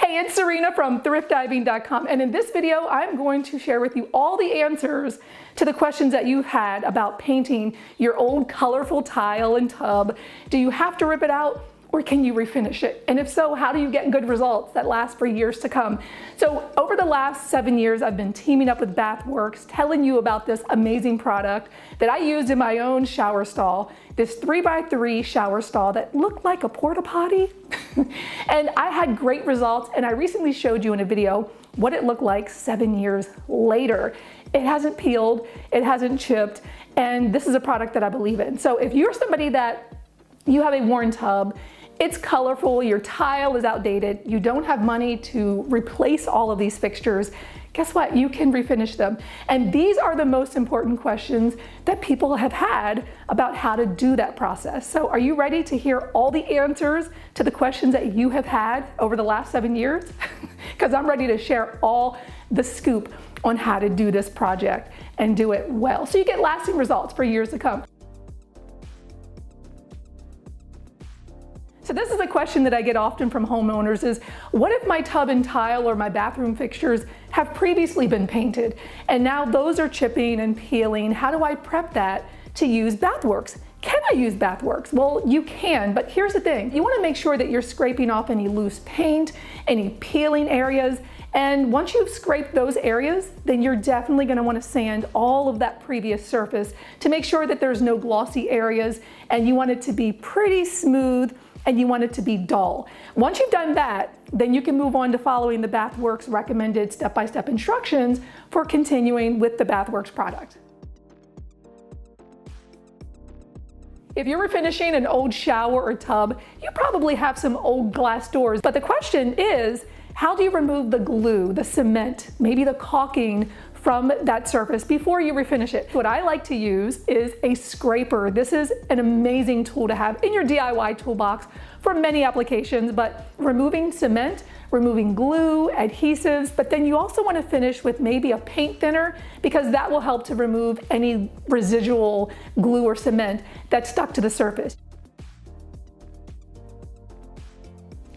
Hey, it's Serena from thriftdiving.com, and in this video I'm going to share with you all the answers to the questions that you've had about painting your old colorful tile and tub. Do you have to rip it out, or can you refinish it? And if so, how do you get good results that last for years to come? So over the last 7 years, I've been teaming up with Bathworks, telling you about this amazing product that I used in my own shower stall, this 3x3 shower stall that looked like a porta potty. And I had great results, and I recently showed you in a video what it looked like 7 years later. It hasn't peeled, it hasn't chipped, and this is a product that I believe in. So if you're somebody that you have a worn tub, it's colorful, your tile is outdated, you don't have money to replace all of these fixtures, guess what? You can refinish them. And these are the most important questions that people have had about how to do that process. So are you ready to hear all the answers to the questions that you have had over the last 7 years? Because I'm ready to share all the scoop on how to do this project and do it well, so you get lasting results for years to come. So this is a question that I get often from homeowners is, what if my tub and tile or my bathroom fixtures have previously been painted and now those are chipping and peeling? How do I prep that to use Bathworks? Can I use Bathworks? Well, you can, but here's the thing. You want to make sure that you're scraping off any loose paint, any peeling areas, and once you've scraped those areas, then you're definitely going to want to sand all of that previous surface to make sure that there's no glossy areas, and you want it to be pretty smooth and you want it to be dull. Once you've done that, then you can move on to following the Bathworks recommended step-by-step instructions for continuing with the Bathworks product. If you're refinishing an old shower or tub, you probably have some old glass doors, but the question is, how do you remove the glue, the cement, maybe the caulking from that surface before you refinish it? What I like to use is a scraper. This is an amazing tool to have in your DIY toolbox for many applications, but removing cement, removing glue, adhesives, but then you also want to finish with maybe a paint thinner, because that will help to remove any residual glue or cement that's stuck to the surface.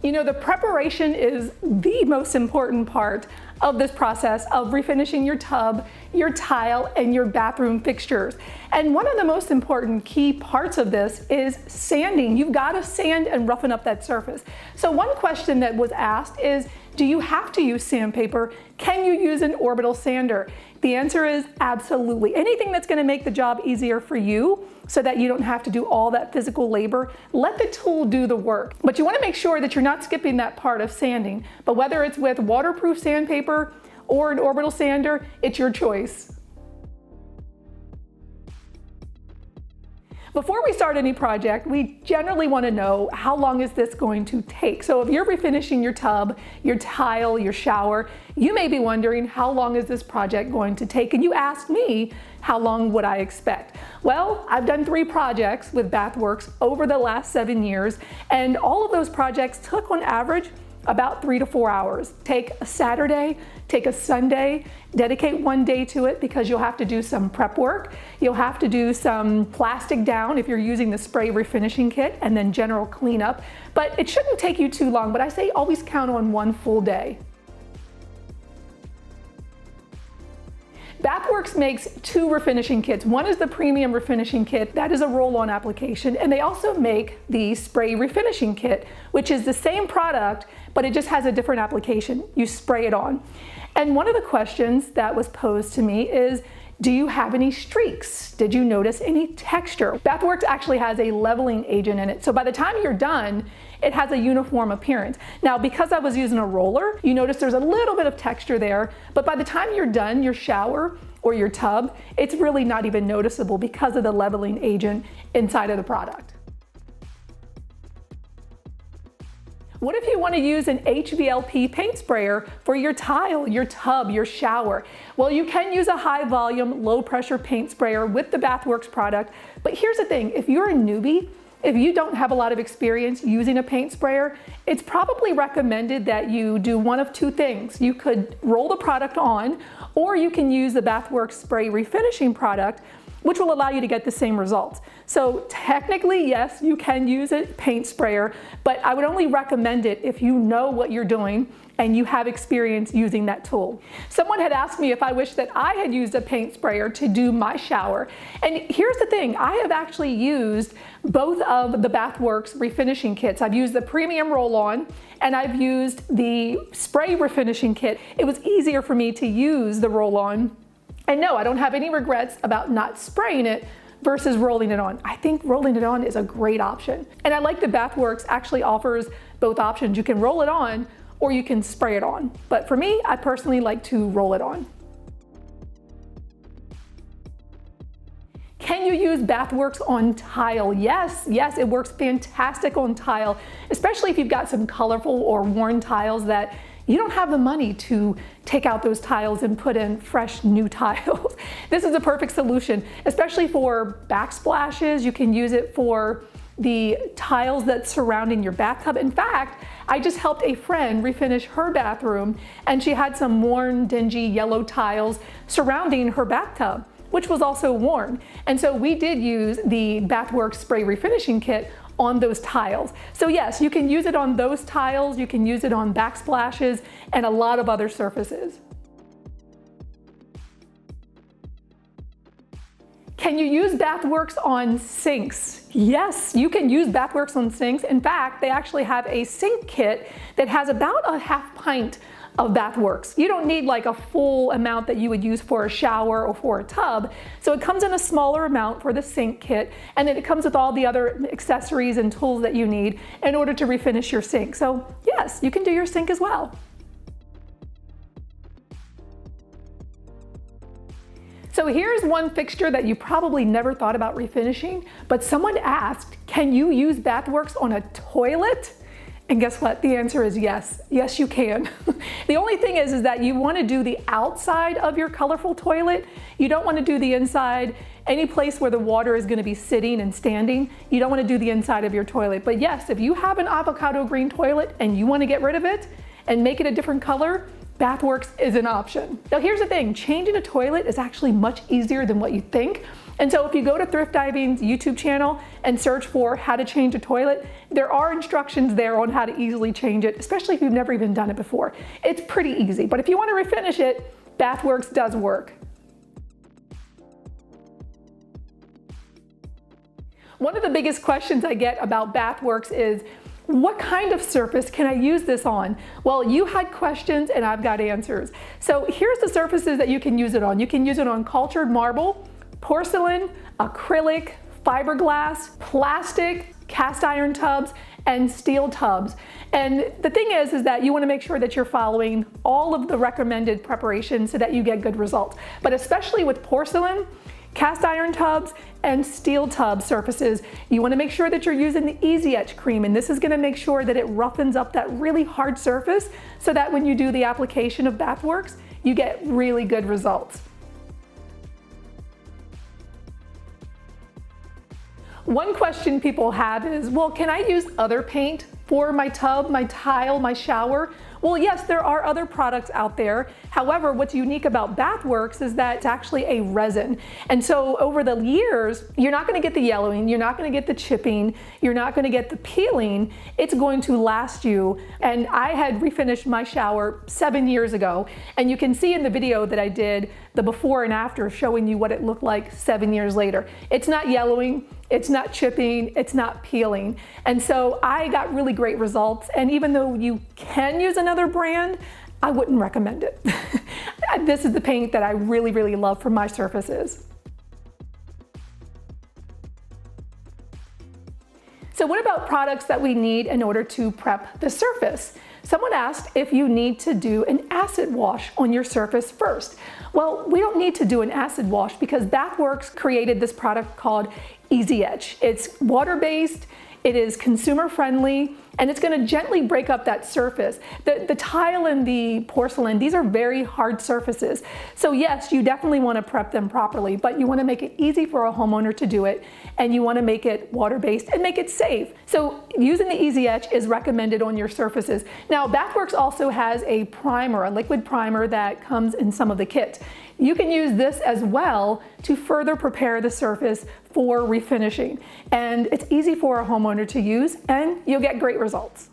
You know, the preparation is the most important part of this process of refinishing your tub, your tile, and your bathroom fixtures. And one of the most important key parts of this is sanding. You've got to sand and roughen up that surface. So one question that was asked is, do you have to use sandpaper? Can you use an orbital sander? The answer is absolutely. Anything that's going to make the job easier for you so that you don't have to do all that physical labor, let the tool do the work. But you want to make sure that you're not skipping that part of sanding. But whether it's with waterproof sandpaper or an orbital sander, it's your choice. Before we start any project, we generally want to know, how long is this going to take? So if you're refinishing your tub, your tile, your shower, you may be wondering, how long is this project going to take? And you asked me, how long would I expect? Well, I've done 3 projects with Bathworks over the last 7 years, and all of those projects took on average about 3 to 4 hours. Take a Saturday, take a Sunday, dedicate 1 day to it, because you'll have to do some prep work. You'll have to do some plastic down if you're using the spray refinishing kit, and then general cleanup. But it shouldn't take you too long, but I say always count on 1 full day. Bathworks makes 2 refinishing kits. One is the premium refinishing kit. That is a roll-on application. And they also make the spray refinishing kit, which is the same product, but it just has a different application. You spray it on. And one of the questions that was posed to me is, do you have any streaks? Did you notice any texture? Bathworks actually has a leveling agent in it, so by the time you're done, it has a uniform appearance. Now, because I was using a roller, you notice there's a little bit of texture there, but by the time you're done your shower or your tub, it's really not even noticeable because of the leveling agent inside of the product. What if you want to use an HVLP paint sprayer for your tile, your tub, your shower? Well, you can use a high volume, low pressure paint sprayer with the Bathworks product, but here's the thing, if you're a newbie, if you don't have a lot of experience using a paint sprayer, it's probably recommended that you do one of 2 things. You could roll the product on, or you can use the Bathworks spray refinishing product which will allow you to get the same results. So technically, yes, you can use a paint sprayer, but I would only recommend it if you know what you're doing and you have experience using that tool. Someone had asked me if I wished that I had used a paint sprayer to do my shower. And here's the thing, I have actually used both of the Bathworks refinishing kits. I've used the premium roll-on and I've used the spray refinishing kit. It was easier for me to use the roll-on. And no, I don't have any regrets about not spraying it versus rolling it on. I think rolling it on is a great option. And I like that Bathworks actually offers both options. You can roll it on or you can spray it on. But for me, I personally like to roll it on. Can you use Bathworks on tile? Yes, it works fantastic on tile, especially if you've got some colorful or worn tiles that you don't have the money to take out those tiles and put in fresh new tiles. This is a perfect solution, especially for backsplashes. You can use it for the tiles that's surrounding your bathtub. In fact, I just helped a friend refinish her bathroom and she had some worn, dingy yellow tiles surrounding her bathtub, which was also worn. And so we did use the Bathworks spray refinishing kit on those tiles. So yes, you can use it on those tiles, you can use it on backsplashes and a lot of other surfaces. Can you use Bathworks on sinks? Yes, you can use Bathworks on sinks. In fact, they actually have a sink kit that has about a half pint of Bathworks. You don't need like a full amount that you would use for a shower or for a tub. So it comes in a smaller amount for the sink kit, and then it comes with all the other accessories and tools that you need in order to refinish your sink. So yes, you can do your sink as well. So here's one fixture that you probably never thought about refinishing, but someone asked, can you use Bathworks on a toilet? And guess what? The answer is yes. Yes, you can. The only thing is that you want to do the outside of your colorful toilet. You don't want to do the inside. Any place where the water is going to be sitting and standing, you don't want to do the inside of your toilet. But yes, if you have an avocado green toilet and you want to get rid of it and make it a different color, Bathworks is an option. Now here's the thing, changing a toilet is actually much easier than what you think. And so if you go to Thrift Diving's YouTube channel and search for how to change a toilet, there are instructions there on how to easily change it, especially if you've never even done it before. It's pretty easy, but if you want to refinish it, Bathworks does work. One of the biggest questions I get about Bathworks is, what kind of surface can I use this on? Well, you had questions and I've got answers. So here's the surfaces that you can use it on. You can use it on cultured marble, porcelain, acrylic, fiberglass, plastic, cast iron tubs, and steel tubs. And the thing is that you want to make sure that you're following all of the recommended preparations so that you get good results. But especially with porcelain, cast iron tubs, and steel tub surfaces, you want to make sure that you're using the Easy Etch cream, and this is going to make sure that it roughens up that really hard surface so that when you do the application of Bathworks, you get really good results. One question people have is, well, can I use other paint for my tub, my tile, my shower? Well, yes, there are other products out there. However, what's unique about Bathworks is that it's actually a resin. And so over the years, you're not gonna get the yellowing, you're not gonna get the chipping, you're not gonna get the peeling. It's going to last you. And I had refinished my shower 7 years ago, and you can see in the video that I did the before and after showing you what it looked like 7 years later. It's not yellowing, it's not chipping, it's not peeling. And so I got really great results. And even though you can use another brand, I wouldn't recommend it. This is the paint that I really, really love for my surfaces. So what about products that we need in order to prep the surface? Someone asked if you need to do an acid wash on your surface first. Well, we don't need to do an acid wash because Bathworks created this product called Easy Etch. It's water-based, it is consumer-friendly, and it's going to gently break up that surface. The tile and the porcelain, these are very hard surfaces. So yes, you definitely want to prep them properly, but you want to make it easy for a homeowner to do it, and you want to make it water-based and make it safe. So using the Easy Etch is recommended on your surfaces. Now, Bathworks also has a primer, a liquid primer that comes in some of the kits. you can use this as well to further prepare the surface for refinishing. And it's easy for a homeowner to use, and you'll get great results.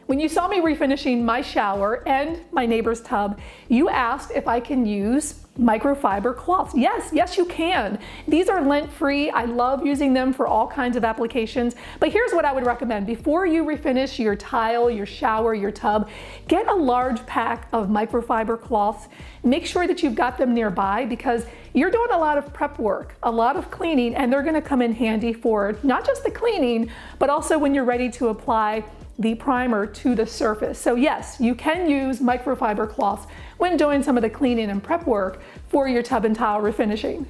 When you saw me refinishing my shower and my neighbor's tub, you asked if I can use microfiber cloths. Yes, you can. These are lint-free. I love using them for all kinds of applications. But here's what I would recommend. Before you refinish your tile, your shower, your tub, get a large pack of microfiber cloths. Make sure that you've got them nearby because you're doing a lot of prep work, a lot of cleaning, and they're gonna come in handy for not just the cleaning, but also when you're ready to apply the primer to the surface. So yes, you can use microfiber cloths when doing some of the cleaning and prep work for your tub and tile refinishing.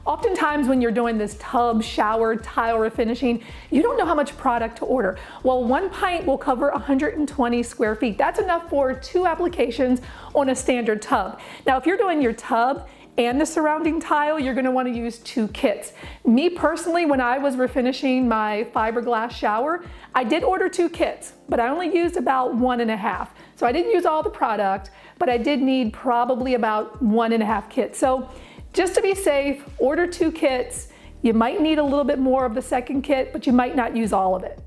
Oftentimes when you're doing this tub, shower, tile refinishing, you don't know how much product to order. Well, 1 pint will cover 120 square feet. That's enough for 2 applications on a standard tub. Now, if you're doing your tub and the surrounding tile, you're gonna wanna use 2 kits. Me personally, when I was refinishing my fiberglass shower, I did order 2 kits, but I only used about 1.5. So I didn't use all the product, but I did need probably about 1.5 kits. So just to be safe, order 2 kits. You might need a little bit more of the second kit, but you might not use all of it.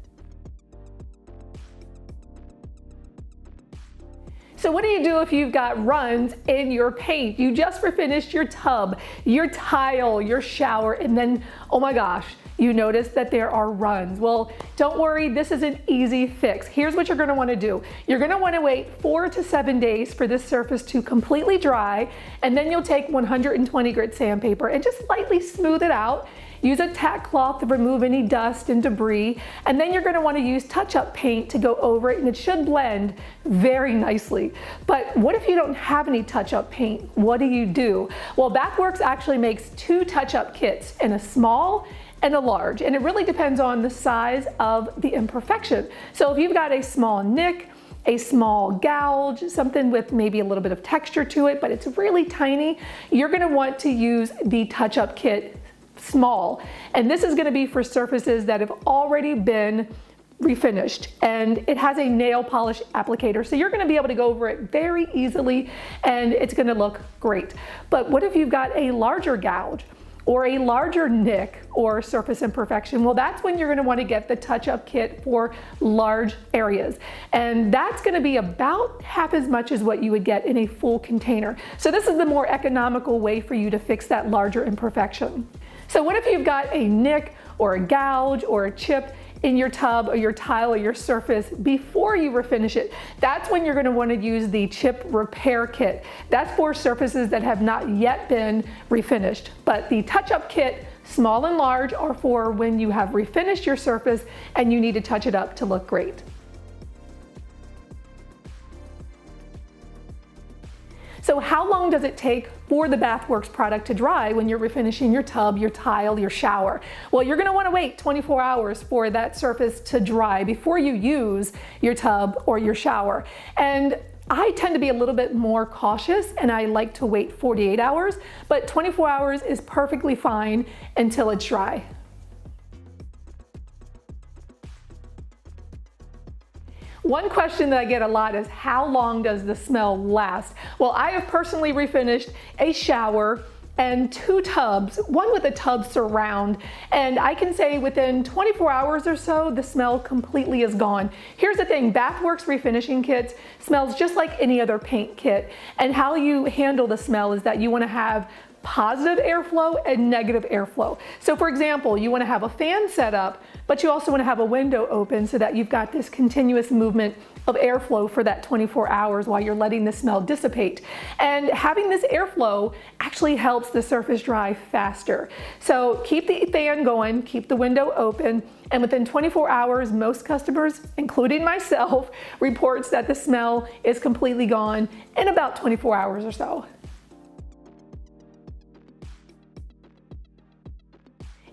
So what do you do if you've got runs in your paint? You just refinished your tub, your tile, your shower, and then, oh my gosh, you notice that there are runs. Well, don't worry, this is an easy fix. Here's what you're gonna wanna do. You're gonna wanna wait 4 to 7 days for this surface to completely dry, and then you'll take 120 grit sandpaper and just lightly smooth it out. Use a tack cloth to remove any dust and debris, and then you're gonna wanna use touch-up paint to go over it, and it should blend very nicely. But what if you don't have any touch-up paint? What do? Well, Bathworks actually makes 2 touch-up kits, in a small and a large, and it really depends on the size of the imperfection. So if you've got a small nick, a small gouge, something with maybe a little bit of texture to it, but it's really tiny, you're gonna want to use the touch-up kit small. And this is gonna be for surfaces that have already been refinished, and it has a nail polish applicator, so you're gonna be able to go over it very easily and it's gonna look great. But what if you've got a larger gouge or a larger nick or surface imperfection? Well, that's when you're gonna wanna get the touch-up kit for large areas. And that's gonna be about half as much as what you would get in a full container. So this is the more economical way for you to fix that larger imperfection. So what if you've got a nick or a gouge or a chip in your tub or your tile or your surface before you refinish it? That's when you're gonna wanna use the chip repair kit. That's for surfaces that have not yet been refinished. But the touch-up kit, small and large, are for when you have refinished your surface and you need to touch it up to look great. So how long does it take for the Bathworks product to dry when you're refinishing your tub, your tile, your shower? Well, you're gonna wanna wait 24 hours for that surface to dry before you use your tub or your shower. And I tend to be a little bit more cautious and I like to wait 48 hours, but 24 hours is perfectly fine until it's dry. One question that I get a lot is, how long does the smell last? Well, I have personally refinished a shower and 2 tubs, one with a tub surround, and I can say within 24 hours or so, the smell completely is gone. Here's the thing, Bathworks refinishing kits smells just like any other paint kit, and how you handle the smell is that you wanna have positive airflow and negative airflow. So for example, you want to have a fan set up, but you also want to have a window open so that you've got this continuous movement of airflow for that 24 hours while you're letting the smell dissipate. And having this airflow actually helps the surface dry faster. So keep the fan going, keep the window open, and within 24 hours, most customers, including myself, reports that the smell is completely gone in about 24 hours or so.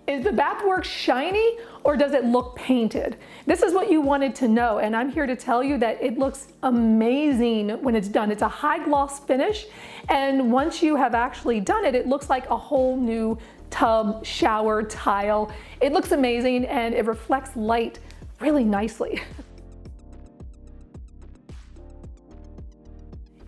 Is the Bathworks shiny or does it look painted? This is what you wanted to know, and I'm here to tell you that it looks amazing when it's done. It's a high gloss finish, and once you have actually done it, it looks like a whole new tub, shower, tile. It looks amazing and it reflects light really nicely.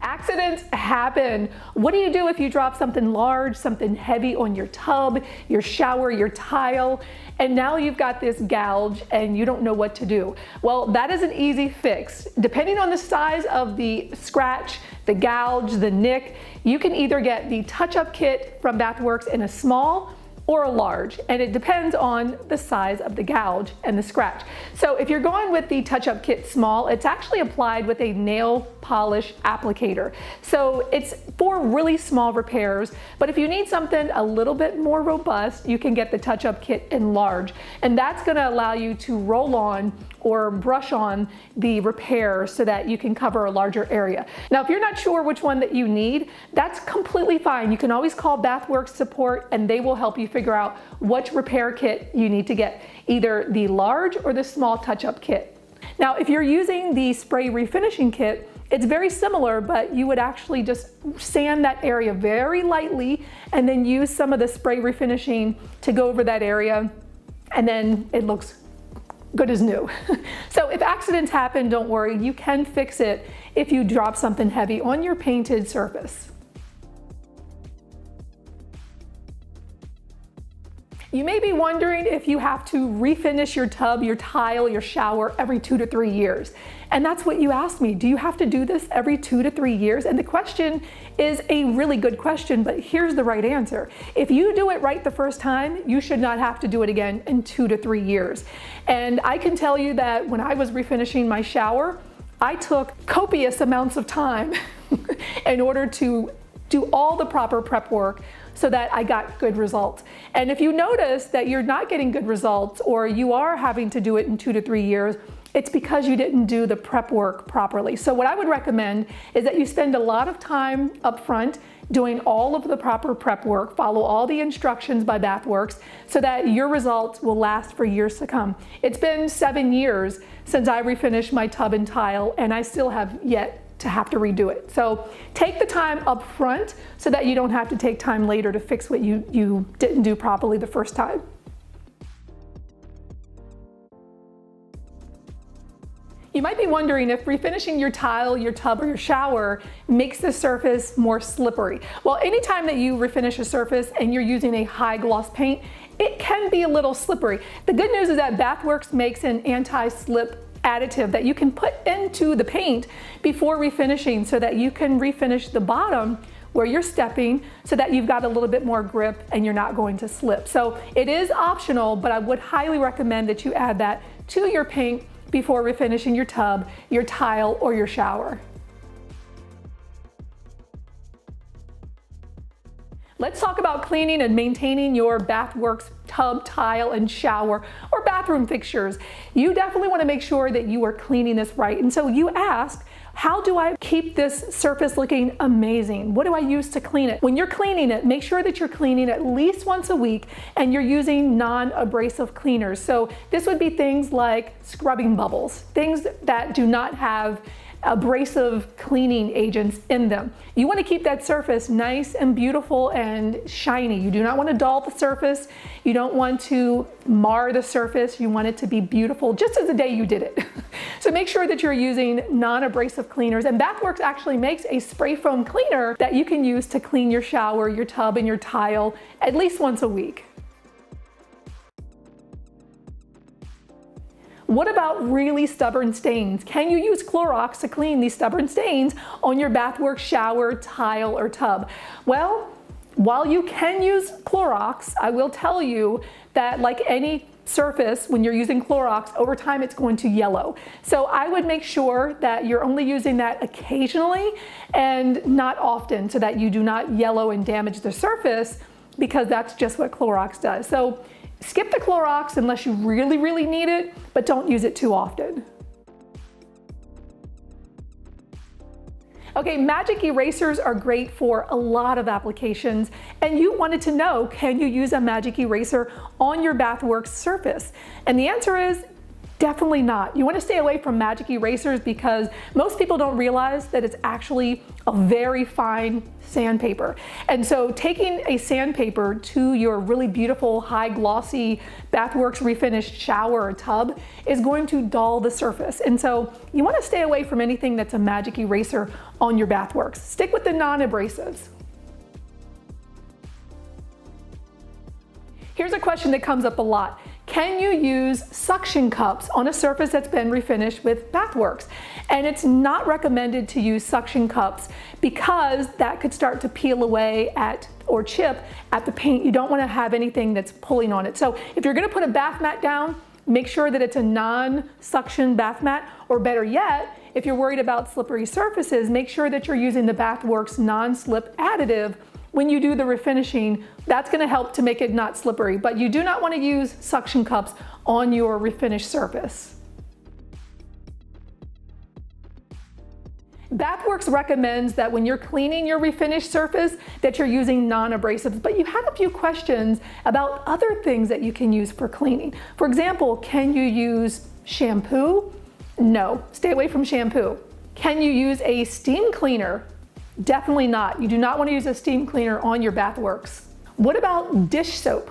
Accidents happen. What do you do if you drop something large, something heavy on your tub, your shower, your tile, and now you've got this gouge and you don't know what to do? Well, that is an easy fix. Depending on the size of the scratch, the gouge, the nick, you can either get the touch-up kit from Bathworks in a small or a large, and it depends on the size of the gouge and the scratch. So if you're going with the touch-up kit small, it's actually applied with a nail polish applicator. So it's for really small repairs, but if you need something a little bit more robust, you can get the touch-up kit in large, and that's gonna allow you to roll on or brush on the repair so that you can cover a larger area. Now, if you're not sure which one that you need, that's completely fine. You can always call Bathworks support and they will help you figure out which repair kit you need to get, either the large or the small touch-up kit. Now, if you're using the spray refinishing kit, it's very similar, but you would actually just sand that area very lightly and then use some of the spray refinishing to go over that area, and then it looks good as new. So if accidents happen, don't worry, you can fix it if you drop something heavy on your painted surface. You may be wondering if you have to refinish your tub, your tile, your shower every 2 to 3 years. And that's what you asked me. Do you have to do this every 2 to 3 years? And the question is a really good question, but here's the right answer. If you do it right the first time, you should not have to do it again in 2 to 3 years. And I can tell you that when I was refinishing my shower, I took copious amounts of time in order to do all the proper prep work so that I got good results. And if you notice that you're not getting good results, or you are having to do it in 2 to 3 years, it's because you didn't do the prep work properly. So what I would recommend is that you spend a lot of time up front doing all of the proper prep work, follow all the instructions by Bathworks so that your results will last for years to come. It's been 7 years since I refinished my tub and tile, and I still have yet to have to redo it. So take the time up front so that you don't have to take time later to fix what you didn't do properly the first time. You might be wondering if refinishing your tile, your tub, or your shower makes the surface more slippery. Well, anytime that you refinish a surface and you're using a high gloss paint, it can be a little slippery. The good news is that Bathworks makes an anti-slip additive that you can put into the paint before refinishing so that you can refinish the bottom where you're stepping so that you've got a little bit more grip and you're not going to slip. So it is optional, but I would highly recommend that you add that to your paint before refinishing your tub, your tile, or your shower. Let's talk about cleaning and maintaining your Bathworks tub, tile, and shower, or bathroom fixtures. You definitely want to make sure that you are cleaning this right. And so you ask, how do I keep this surface looking amazing? What do I use to clean it? When you're cleaning it, make sure that you're cleaning at least once a week and you're using non-abrasive cleaners. So this would be things like scrubbing bubbles, things that do not have abrasive cleaning agents in them. You want to keep that surface nice and beautiful and shiny. You do not want to dull the surface. You don't want to mar the surface. You want it to be beautiful just as the day you did it. So make sure that you're using non-abrasive cleaners, and Bathworks actually makes a spray foam cleaner that you can use to clean your shower, your tub, and your tile at least once a week. What about really stubborn stains? Can you use Clorox to clean these stubborn stains on your Bathworks shower, tile, or tub? Well, while you can use Clorox, I will tell you that like any surface, when you're using Clorox, over time it's going to yellow. So I would make sure that you're only using that occasionally and not often so that you do not yellow and damage the surface, because that's just what Clorox does. So skip the Clorox unless you really, really need it, but don't use it too often. Okay, magic erasers are great for a lot of applications, and you wanted to know, can you use a magic eraser on your Bathworks surface? And the answer is Definitely not. You want to stay away from magic erasers because most people don't realize that it's actually a very fine sandpaper. And so taking a sandpaper to your really beautiful, high glossy Bathworks refinished shower or tub is going to dull the surface. And so you want to stay away from anything that's a magic eraser on your Bathworks. Stick with the non-abrasives. Here's a question that comes up a lot. Can you use suction cups on a surface that's been refinished with Bathworks? And it's not recommended to use suction cups because that could start to peel away at or chip at the paint. You don't want to have anything that's pulling on it. So if you're going to put a bath mat down, make sure that it's a non-suction bath mat, or better yet, if you're worried about slippery surfaces, make sure that you're using the Bathworks non-slip additive when you do the refinishing. That's going to help to make it not slippery, but you do not want to use suction cups on your refinished surface. Bathworks recommends that when you're cleaning your refinished surface that you're using non-abrasives, but you had a few questions about other things that you can use for cleaning. For example, can you use shampoo? No, stay away from shampoo. Can you use a steam cleaner? Definitely not. You do not want to use a steam cleaner on your Bathworks. What about dish soap?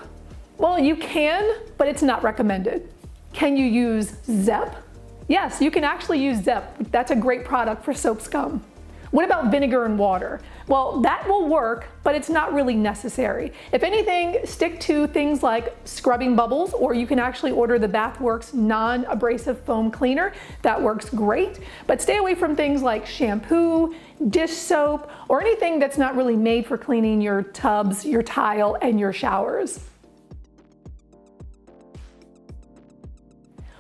Well, you can, but it's not recommended. Can you use Zep? Yes, you can actually use Zep. That's a great product for soap scum. What about vinegar and water? Well, that will work, but it's not really necessary. If anything, stick to things like scrubbing bubbles, or you can actually order the Bathworks non-abrasive foam cleaner. That works great, but stay away from things like shampoo, dish soap, or anything that's not really made for cleaning your tubs, your tile, and your showers.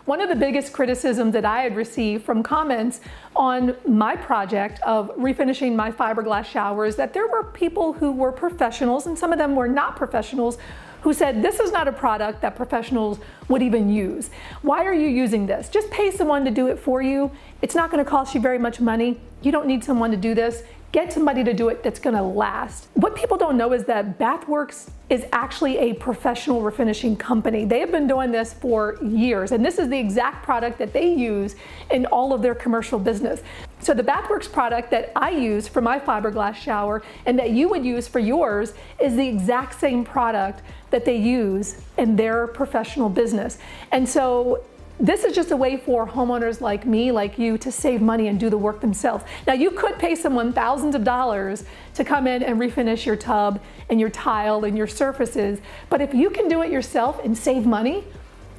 One of the biggest criticisms that I had received from comments on my project of refinishing my fiberglass showers, that there were people who were professionals, and some of them were not professionals, who said, this is not a product that professionals would even use. Why are you using this? Just pay someone to do it for you. It's not going to cost you very much money. You don't need someone to do this. Get somebody to do it that's going to last. What people don't know is that Bathworks is actually a professional refinishing company. They have been doing this for years, and this is the exact product that they use in all of their commercial business. So the Bathworks product that I use for my fiberglass shower and that you would use for yours is the exact same product that they use in their professional business. And so this is just a way for homeowners like me, like you, to save money and do the work themselves. Now, you could pay someone thousands of dollars to come in and refinish your tub and your tile and your surfaces, but if you can do it yourself and save money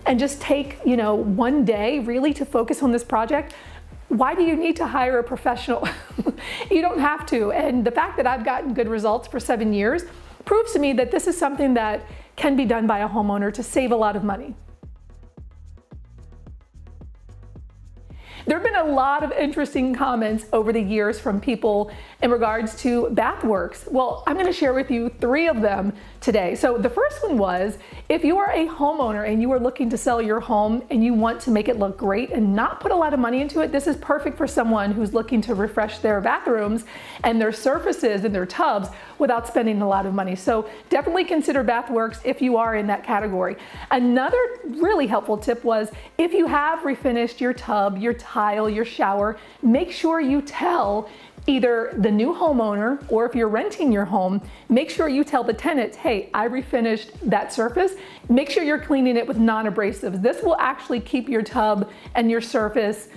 and just take, one day really to focus on this project, why do you need to hire a professional? You don't have to. And the fact that I've gotten good results for 7 years proves to me that this is something that can be done by a homeowner to save a lot of money. There have been a lot of interesting comments over the years from people in regards to Bathworks. Well, I'm going to share with you 3 of them today. So the first one was, if you are a homeowner and you are looking to sell your home and you want to make it look great and not put a lot of money into it, this is perfect for someone who's looking to refresh their bathrooms and their surfaces and their tubs without spending a lot of money. So definitely consider Bathworks if you are in that category. Another really helpful tip was, if you have refinished your tub, your tile, your shower, make sure you tell either the new homeowner, or if you're renting your home, make sure you tell the tenants, hey, I refinished that surface. Make sure you're cleaning it with non-abrasives. This will actually keep your tub and your surface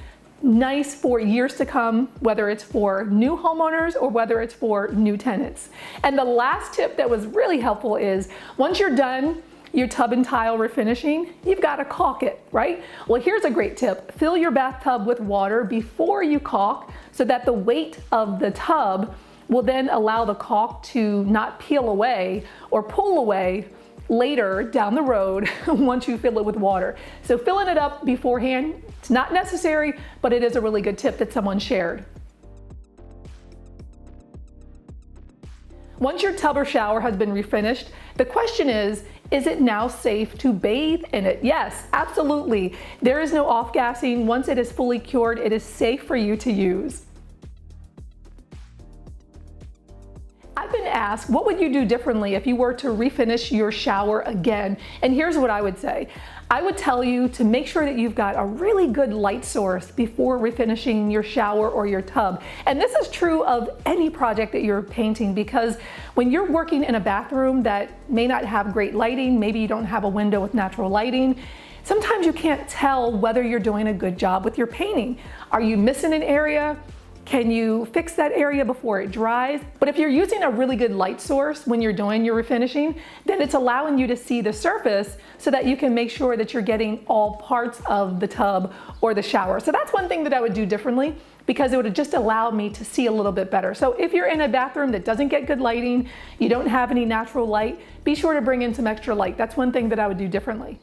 nice for years to come, whether it's for new homeowners or whether it's for new tenants. And the last tip that was really helpful is, once you're done your tub and tile refinishing, you've got to caulk it, right? Well, here's a great tip. Fill your bathtub with water before you caulk, so that the weight of the tub will then allow the caulk to not peel away or pull away later down the road once you fill it with water. So filling it up beforehand, it's not necessary, but it is a really good tip that someone shared. Once your tub or shower has been refinished, the question is it now safe to bathe in it? Yes, absolutely. There is no off-gassing. Once it is fully cured, it is safe for you to use. I've been ask, what would you do differently if you were to refinish your shower again? And here's what I would say. I would tell you to make sure that you've got a really good light source before refinishing your shower or your tub. And this is true of any project that you're painting, because when you're working in a bathroom that may not have great lighting, maybe you don't have a window with natural lighting, sometimes you can't tell whether you're doing a good job with your painting. Are you missing an area? Can you fix that area before it dries? But if you're using a really good light source when you're doing your refinishing, then it's allowing you to see the surface so that you can make sure that you're getting all parts of the tub or the shower. So that's one thing that I would do differently, because it would just allow me to see a little bit better. So if you're in a bathroom that doesn't get good lighting, you don't have any natural light, be sure to bring in some extra light. That's one thing that I would do differently.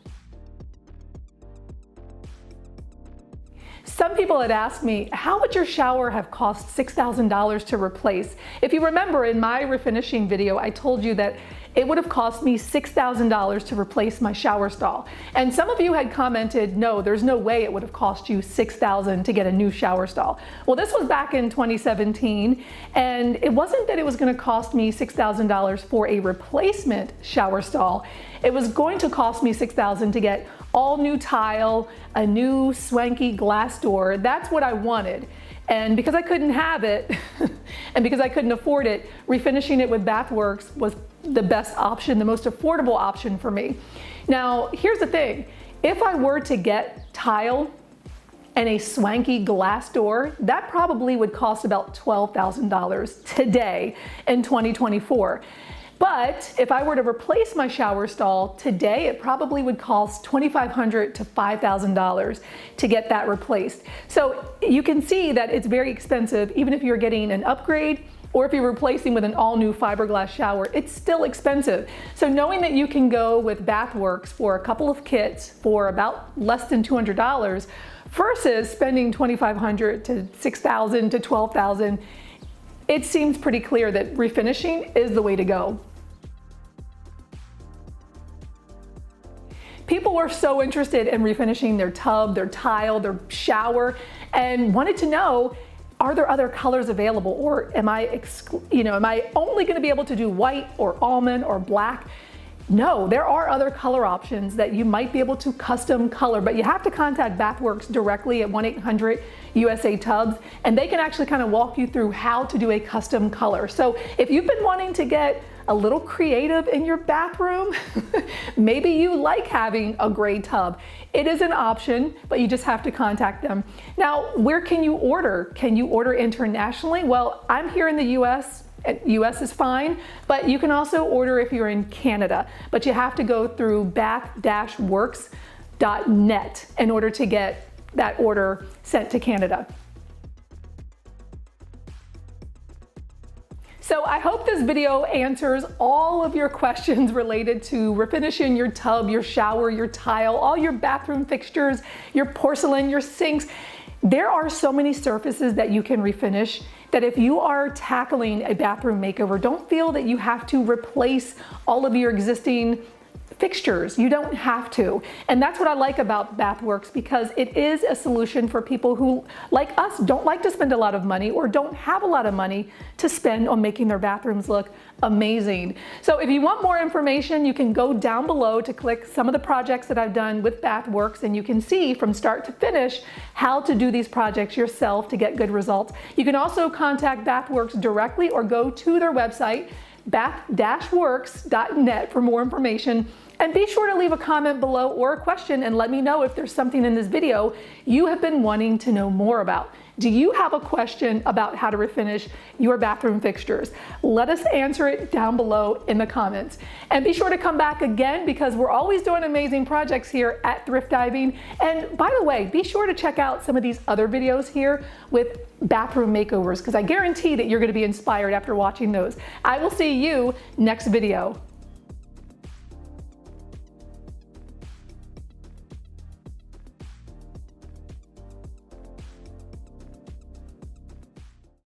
Some people had asked me, how would your shower have cost $6,000 to replace? If you remember in my refinishing video, I told you that it would have cost me $6,000 to replace my shower stall. And some of you had commented, no, there's no way it would have cost you $6,000 to get a new shower stall. Well, this was back in 2017, and it wasn't that it was going to cost me $6,000 for a replacement shower stall. It was going to cost me $6,000 to get all new tile, a new swanky glass door. That's what I wanted. And because I couldn't have it, and because I couldn't afford it, refinishing it with Bathworks was the best option, the most affordable option for me. Now, here's the thing. If I were to get tile and a swanky glass door, that probably would cost about $12,000 today in 2024. But if I were to replace my shower stall today, it probably would cost $2,500 to $5,000 to get that replaced. So you can see that it's very expensive, even if you're getting an upgrade or if you're replacing with an all-new fiberglass shower, it's still expensive. So knowing that you can go with Bathworks for a couple of kits for about less than $200 versus spending $2,500 to $6,000 to $12,000, it seems pretty clear that refinishing is the way to go. People were so interested in refinishing their tub, their tile, their shower, and wanted to know, are there other colors available? Or am I only going to be able to do white or almond or black? No, there are other color options that you might be able to custom color, but you have to contact Bathworks directly at 1-800-USA-TUBS, and they can actually kind of walk you through how to do a custom color. So if you've been wanting to get a little creative in your bathroom, maybe you like having a gray tub. It is an option, but you just have to contact them. Now, where can you order? Can you order internationally? Well, I'm here in the US. US is fine, but you can also order if you're in Canada, but you have to go through bath-works.net in order to get that order sent to Canada. So I hope this video answers all of your questions related to refinishing your tub, your shower, your tile, all your bathroom fixtures, your porcelain, your sinks. There are so many surfaces that you can refinish that if you are tackling a bathroom makeover, don't feel that you have to replace all of your existing fixtures. You don't have to. And that's what I like about Bathworks, because it is a solution for people who, like us, don't like to spend a lot of money or don't have a lot of money to spend on making their bathrooms look amazing. So if you want more information, you can go down below to click some of the projects that I've done with Bathworks, and you can see from start to finish how to do these projects yourself to get good results. You can also contact Bathworks directly or go to their website, bath-works.net, for more information. And be sure to leave a comment below or a question and let me know if there's something in this video you have been wanting to know more about. Do you have a question about how to refinish your bathroom fixtures? Let us answer it down below in the comments. And be sure to come back again, because we're always doing amazing projects here at Thrift Diving. And by the way, be sure to check out some of these other videos here with bathroom makeovers, because I guarantee that you're going to be inspired after watching those. I will see you next video.